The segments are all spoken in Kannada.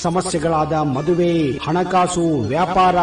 ಸಮಸ್ಯೆಗಳಾದ ಮದುವೆ, ಹಣಕಾಸು, ವ್ಯಾಪಾರ,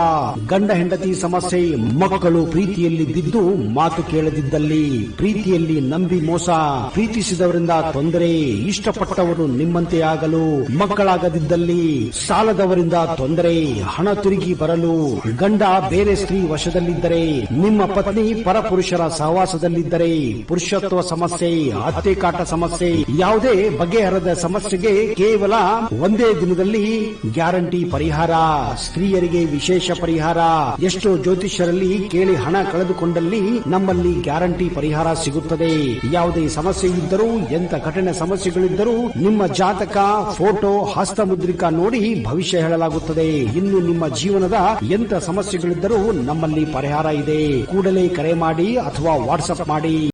ಗಂಡ ಹೆಂಡತಿ ಸಮಸ್ಯೆ, ಮಕ್ಕಳು ಪ್ರೀತಿಯಲ್ಲಿ ಬಿದ್ದು ಮಾತು ಕೇಳದಿದ್ದಲ್ಲಿ, ಪ್ರೀತಿಯಲ್ಲಿ ನಂಬಿ ಮೋಸ, ಪ್ರೀತಿಸಿದವರಿಂದ ತೊಂದರೆ, ಇಷ್ಟಪಟ್ಟವರು ನಿಮ್ಮಂತೆ ಆಗಲು ಮಕ್ಕಳಾಗದಿದ್ದಲ್ಲಿ, ಸಾಲದವರಿಂದ ತೊಂದರೆ, ಹಣ ತಿರುಗಿ ಬರಲು, ಗಂಡ ಬೇರೆ ಸ್ತ್ರೀ ವಶದಲ್ಲಿದ್ದರೆ, ನಿಮ್ಮ ಪತ್ನಿ ಪರಪುರುಷರ ಸಹವಾಸದಲ್ಲಿದ್ದರೆ, ಪುರುಷತ್ವ ಸಮಸ್ಯೆ, ಅತ್ತೆ ಕಾಟ ಸಮಸ್ಯೆ, ಯಾವುದೇ ಬಗೆಹರದ ಸಮಸ್ಯೆಗೆ ಕೇವಲ ಒಂದೇ ದಿನದಲ್ಲಿ ಗ್ಯಾರಂಟಿ ಪರಿಹಾರ. ಸ್ತ್ರೀಯರಿಗೆ ವಿಶೇಷ ಪರಿಹಾರ. ಎಷ್ಟೋ ಜ್ಯೋತಿಷ್ಯರಲ್ಲಿ ಕೇಳಿ ಹಣ ಕಳೆದುಕೊಂಡಲ್ಲಿ ನಮ್ಮಲ್ಲಿ ಗ್ಯಾರಂಟಿ ಪರಿಹಾರ ಸಿಗುತ್ತದೆ. ಯಾವುದೇ ಸಮಸ್ಯೆ ಇದ್ದರೂ, ಎಂತ ಕಠಿಣ ಸಮಸ್ಯೆಗಳಿದ್ದರೂ ನಿಮ್ಮ ಜಾತಕ, ಫೋಟೋ, ಹಸ್ತಮುದ್ರಿಕಾ ನೋಡಿ ಭವಿಷ್ಯ ಹೇಳಲಾಗುತ್ತದೆ. ಇನ್ನು ನಿಮ್ಮ ಜೀವನದ ಎಂತ ಸಮಸ್ಯೆಗಳಿದ್ದರೂ ನಮ್ಮಲ್ಲಿ ಪರಿಹಾರ ಇದೆ. ಕೂಡಲೇ ಕರೆ ಮಾಡಿ ಅಥವಾ ವಾಟ್ಸ್ಆಪ್ ಮಾಡಿ.